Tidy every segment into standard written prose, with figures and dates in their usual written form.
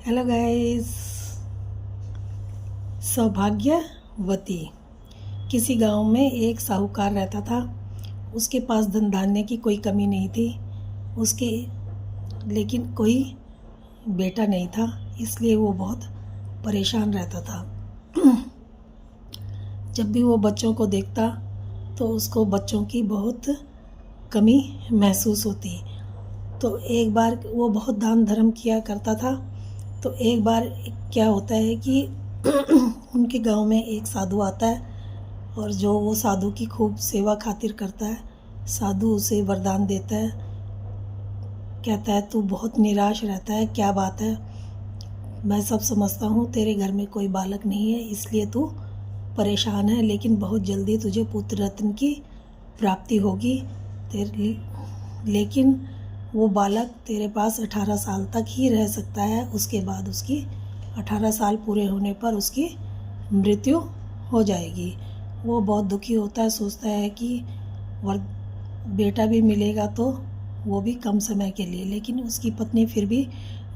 Hello guys. सौभाग्यवती। किसी गांव में एक साहूकार रहता था। उसके पास धन धान्य की कोई कमी नहीं थी। उसके लेकिन कोई बेटा नहीं था, इसलिए वो बहुत परेशान रहता था। जब भी वो बच्चों को देखता तो उसको बच्चों की बहुत कमी महसूस होती। तो एक बार वो बहुत दान धर्म किया करता था। तो एक बार क्या होता है कि उनके गांव में एक साधु आता है और जो वो साधु की खूब सेवा खातिर करता है। साधु उसे वरदान देता है, कहता है तू बहुत निराश रहता है, क्या बात है? मैं सब समझता हूँ, तेरे घर में कोई बालक नहीं है इसलिए तू परेशान है, लेकिन बहुत जल्दी तुझे पुत्र रत्न की प्राप्ति होगी। तेरे लेकिन वो बालक तेरे पास 18 साल तक ही रह सकता है। उसके बाद उसकी 18 साल पूरे होने पर उसकी मृत्यु हो जाएगी। वो बहुत दुखी होता है, सोचता है कि बेटा भी मिलेगा तो वो भी कम समय के लिए। लेकिन उसकी पत्नी फिर भी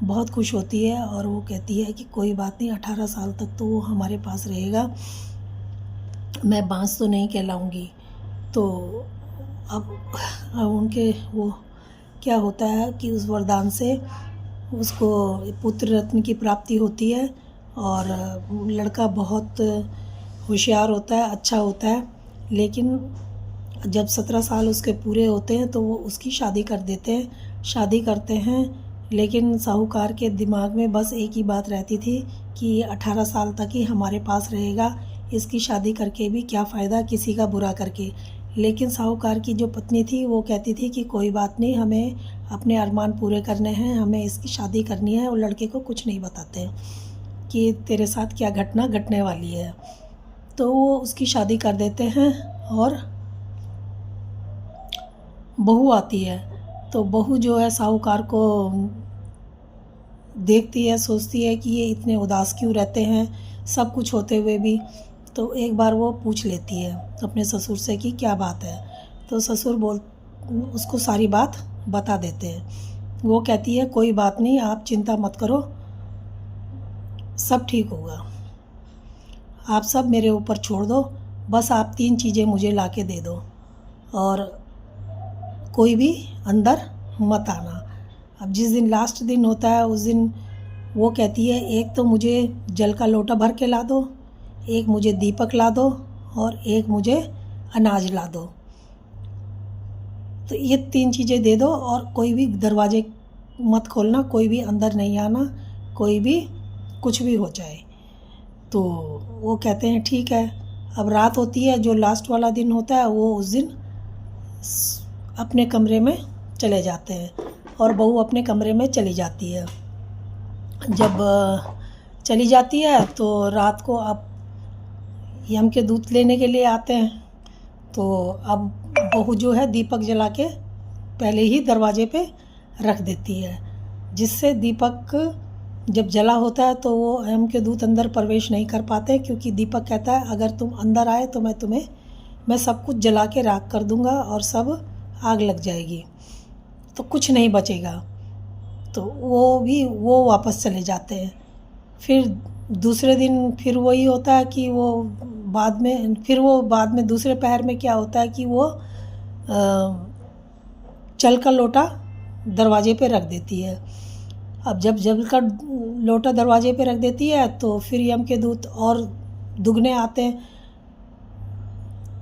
बहुत खुश होती है और वो कहती है कि कोई बात नहीं, 18 साल तक तो वो हमारे पास रहेगा, मैं बांस तो नहीं कहलाऊंगी। तो अब उनके वो क्या होता है कि उस वरदान से उसको पुत्र रत्न की प्राप्ति होती है और लड़का बहुत होशियार होता है, अच्छा होता है। लेकिन जब 17 साल उसके पूरे होते हैं तो वो उसकी शादी कर देते हैं, शादी करते हैं। लेकिन साहूकार के दिमाग में बस एक ही बात रहती थी कि ये 18 साल तक ही हमारे पास रहेगा, इसकी शादी करके भी क्या फ़ायदा, किसी का बुरा करके। लेकिन साहूकार की जो पत्नी थी वो कहती थी कि कोई बात नहीं, हमें अपने अरमान पूरे करने हैं, हमें इसकी शादी करनी है। और लड़के को कुछ नहीं बताते हैं कि तेरे साथ क्या घटना घटने वाली है। तो वो उसकी शादी कर देते हैं और बहू आती है। तो बहू जो है साहूकार को देखती है, सोचती है कि ये इतने उदास क्यों रहते हैं सब कुछ होते हुए भी। तो एक बार वो पूछ लेती है अपने ससुर से कि क्या बात है। तो ससुर उसको सारी बात बता देते हैं। वो कहती है कोई बात नहीं, आप चिंता मत करो, सब ठीक होगा, आप सब मेरे ऊपर छोड़ दो, बस आप 3 चीज़ें मुझे ला के दे दो और कोई भी अंदर मत आना। अब जिस दिन लास्ट दिन होता है उस दिन वो कहती है एक तो मुझे जल का लोटा भर के ला दो, एक मुझे दीपक ला दो और एक मुझे अनाज ला दो। तो ये 3 चीज़ें दे दो और कोई भी दरवाजे मत खोलना, कोई भी अंदर नहीं आना, कोई भी कुछ भी हो जाए। तो वो कहते हैं ठीक है। अब रात होती है, जो लास्ट वाला दिन होता है वो उस दिन अपने कमरे में चले जाते हैं और बहू अपने कमरे में चली जाती है। जब चली जाती है तो रात को अब यम के दूध लेने के लिए आते हैं। तो अब बहू जो है दीपक जला के पहले ही दरवाजे पे रख देती है, जिससे दीपक जब जला होता है तो वो यम के दूत अंदर प्रवेश नहीं कर पाते, क्योंकि दीपक कहता है अगर तुम अंदर आए तो मैं सब कुछ जला के राख कर दूंगा और सब आग लग जाएगी, तो कुछ नहीं बचेगा। तो वो वापस चले जाते हैं। फिर दूसरे दिन फिर वही होता है कि वो बाद में दूसरे पहर में क्या होता है कि वो जल का लोटा दरवाजे पे रख देती है। अब जब जल का लोटा दरवाजे पे रख देती है तो फिर यम के दूत और दुगने आते हैं।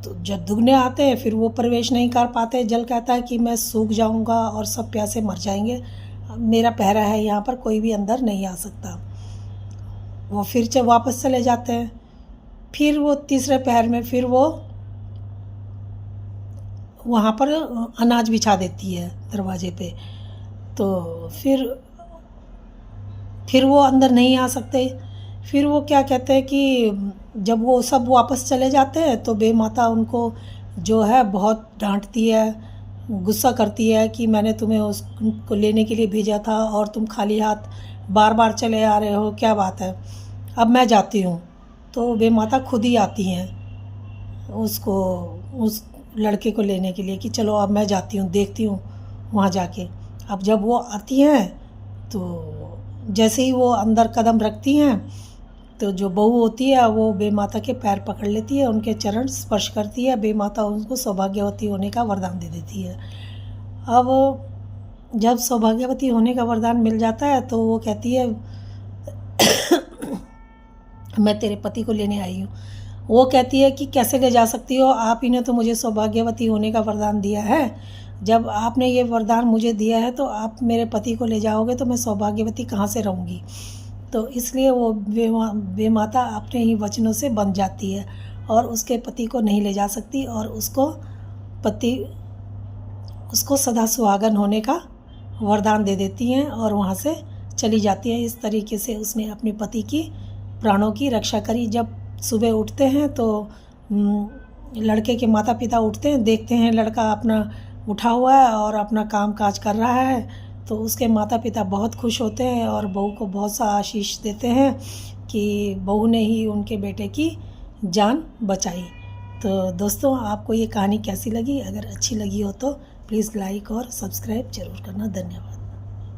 तो जब दुगने आते हैं फिर वो प्रवेश नहीं कर पाते। जल कहता है कि मैं सूख जाऊंगा और सब प्यासे मर जाएंगे, मेरा पहरा है यहाँ पर, कोई भी अंदर नहीं आ सकता। वो फिर वापस चले जाते हैं। फिर वो तीसरे पहर में फिर वो वहाँ पर अनाज बिछा देती है दरवाजे पे। तो फिर वो अंदर नहीं आ सकते। फिर वो क्या कहते हैं कि जब वो सब वापस चले जाते हैं तो बेमाता उनको जो है बहुत डांटती है, गुस्सा करती है कि मैंने तुम्हें उसको लेने के लिए भेजा था और तुम खाली हाथ बार बार चले आ रहे हो, क्या बात है, अब मैं जाती हूँ। तो बेमाता खुद ही आती हैं उस लड़के को लेने के लिए कि चलो अब मैं जाती हूँ, देखती हूँ वहाँ जाके। अब जब वो आती हैं तो जैसे ही वो अंदर कदम रखती हैं तो जो बहू होती है वो बेमाता के पैर पकड़ लेती है, उनके चरण स्पर्श करती है। बेमाता उनको सौभाग्यवती होने का वरदान दे देती है। अब जब सौभाग्यवती होने का वरदान मिल जाता है तो वो कहती है मैं तेरे पति को लेने आई हूँ। वो कहती है कि कैसे ले जा सकती हो, आप ही ने तो मुझे सौभाग्यवती होने का वरदान दिया है। जब आपने ये वरदान मुझे दिया है तो आप मेरे पति को ले जाओगे तो मैं सौभाग्यवती कहाँ से रहूँगी। तो इसलिए वो बेमाता अपने ही वचनों से बंध जाती है और उसके पति को नहीं ले जा सकती और उसको सदा सुहागन होने का वरदान दे देती हैं और वहाँ से चली जाती हैं। इस तरीके से उसने अपने पति की प्राणों की रक्षा करी। जब सुबह उठते हैं तो लड़के के माता पिता उठते हैं, देखते हैं लड़का अपना उठा हुआ है और अपना काम काज कर रहा है, तो उसके माता पिता बहुत खुश होते हैं और बहू को बहुत सा आशीष देते हैं कि बहू ने ही उनके बेटे की जान बचाई। तो दोस्तों, आपको ये कहानी कैसी लगी? अगर अच्छी लगी हो तो प्लीज़ लाइक और सब्सक्राइब ज़रूर करना। धन्यवाद।